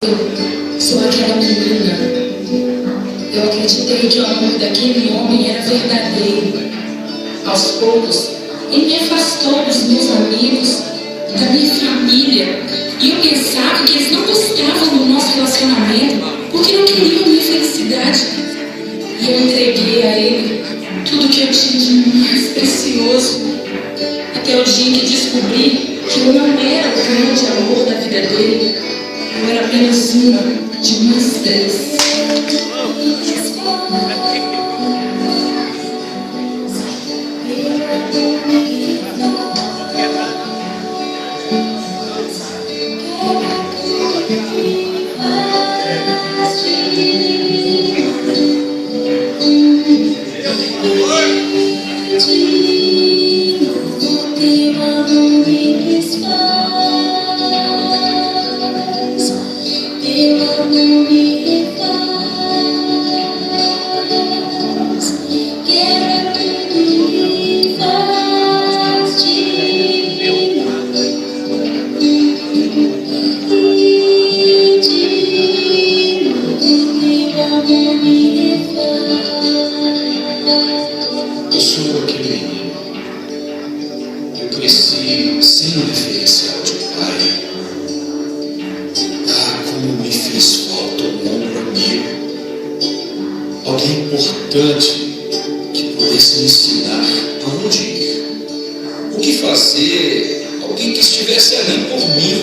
Sou aquela menina. Eu acreditei que o amor daquele homem era verdadeiro. Aos poucos, ele me afastou dos meus amigos, da minha família. E eu pensava que eles não gostavam do nosso relacionamento porque não queriam minha felicidade. E eu entreguei a ele tudo que eu tinha de mais precioso. Até o dia em que descobri que eu não era o grande amor da vida dele. Eu era apenas uma de umas 3. Eu sou aquele menino. Eu cresci sem um referencial de pai. Ah, como me fez falta um ombro amigo. Alguém importante que pudesse me ensinar aonde ir, o que fazer, alguém que estivesse ali por mim.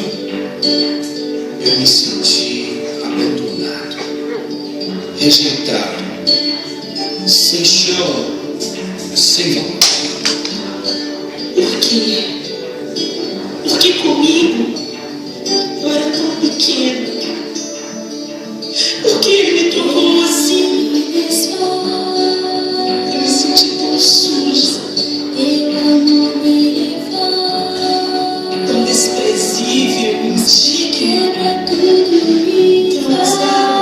Eu me senti abandonado, rejeitado, sem chão, sem vontade. Por quê? Porque comigo eu era tão pequeno. Por que ele me tornou assim? Eu me senti tão suja, tão desprezível, indigna, tão usada.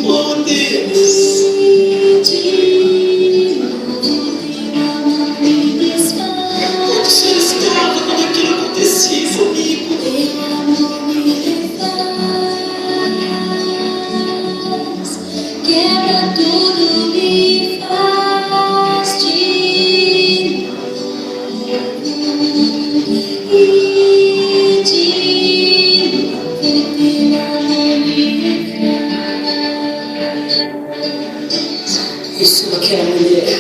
Oh Deus, onde o Senhor estava quando aquilo acontecia comigo? Quebra tudo, me faz te pedir o teu amor me faz. Eu sou aquela mulher.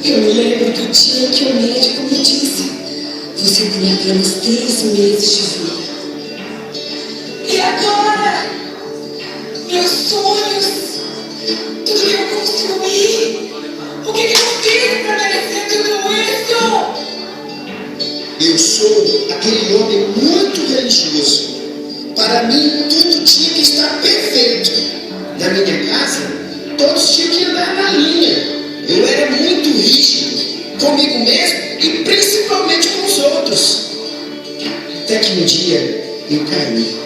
Eu me lembro do dia que o médico me disse: você tem apenas 3 meses de vida. E agora? Meus sonhos, tudo que eu construí, o que eu fiz para merecer tudo isso? Eu sou aquele homem muito religioso. Para mim, tudo tinha que estar perfeito. Na minha casa, todos tinham que andar na linha. Eu era muito rígido comigo mesmo e principalmente com os outros. Até que um dia eu caí.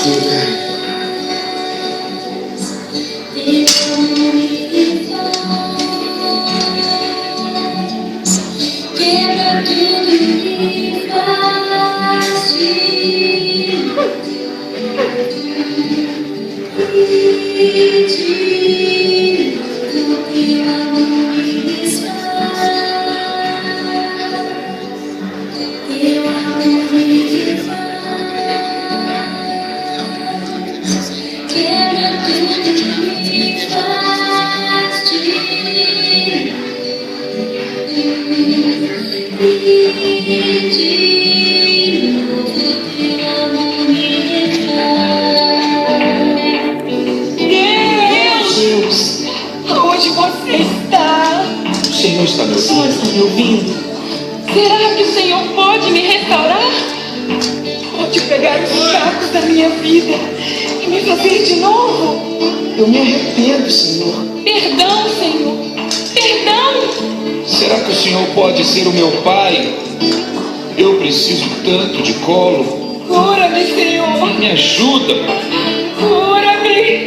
Eu caí. Quebra tudo, me faz te pedir o teu amor me faz. Teu amor me faz. Quebra tudo, me faz te pedir o teu amor me faz. Deus, aonde você está? O Senhor está me O Senhor ouvindo? está me ouvindo? Será que o Senhor pode me restaurar? Pode pegar os cacos da minha vida e me fazer de novo? Eu me arrependo, Senhor. Perdão, Senhor. Perdão. Será que o Senhor pode ser o meu pai? Eu preciso tanto de colo. Cura-me, Senhor. Me ajuda. Cura-me.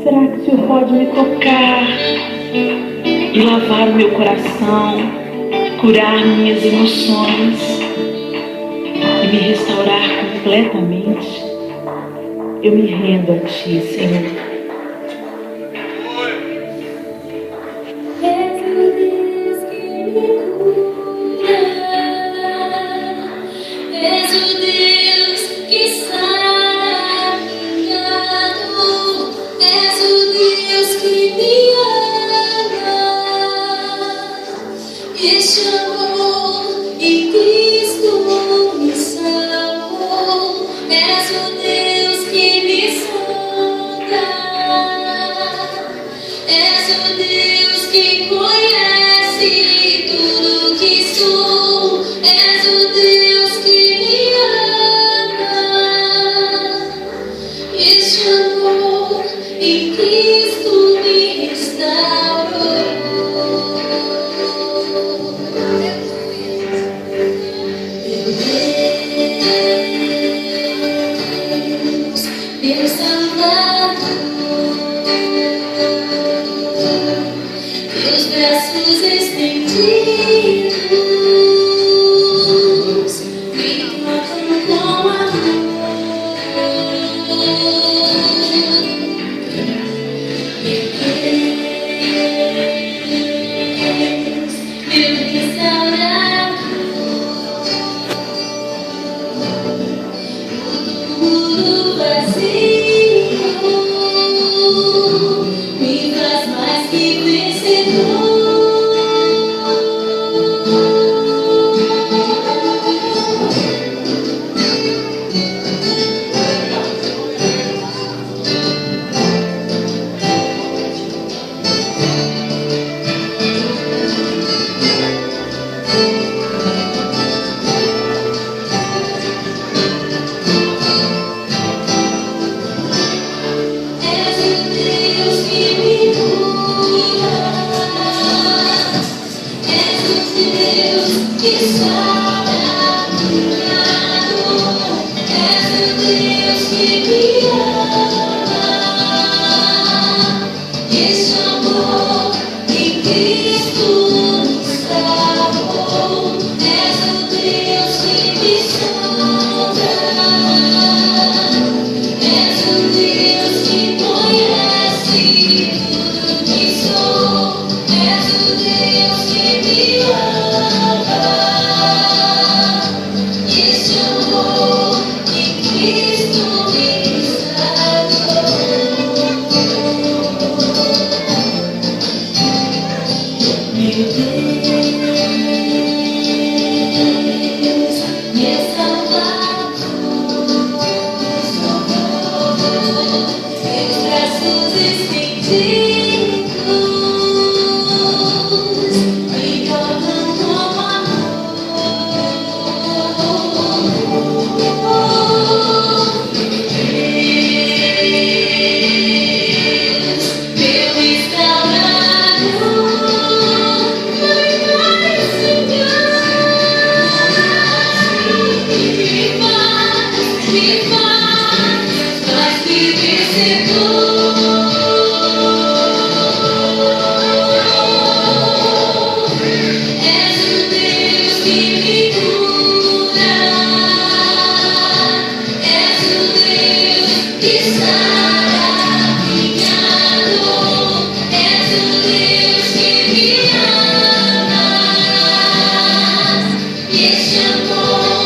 Será que o Senhor pode me tocar e lavar o meu coração? curar minhas emoções e me restaurar completamente, eu me rendo a Ti, Senhor. És o Deus que me cura, és o Deus que sara minha dor, és o Deus que me ama. Este amor em Cristo me salvou, és o Deus que me sonda. És o Deus que conhece tudo que sou, és o Deus que me ama. Este amor em Cristo me restaurou. Meu Salvador, teus braços estendidos me tocam com amor. Meu Deus, meu restaurador, tudo vazio me faz mais que vencedor. És o Deus que me cura, és o Deus que sara minha dor, és o Deus que me ama. Este amor em Cristo me salvou, és o Deus que me sonda. És o Deus que conhece tudo que sou, és o Deus que me ama. Este amor em Cristo me salvou. Meu Deus, meu Salvador, teus braços estendidos me tocam com amor. Deus, meu restaurador, foi mais me faz mais que vencedor. És o Deus que me cura, és o Deus que sara minha dor, és o Deus que me ama. Este amor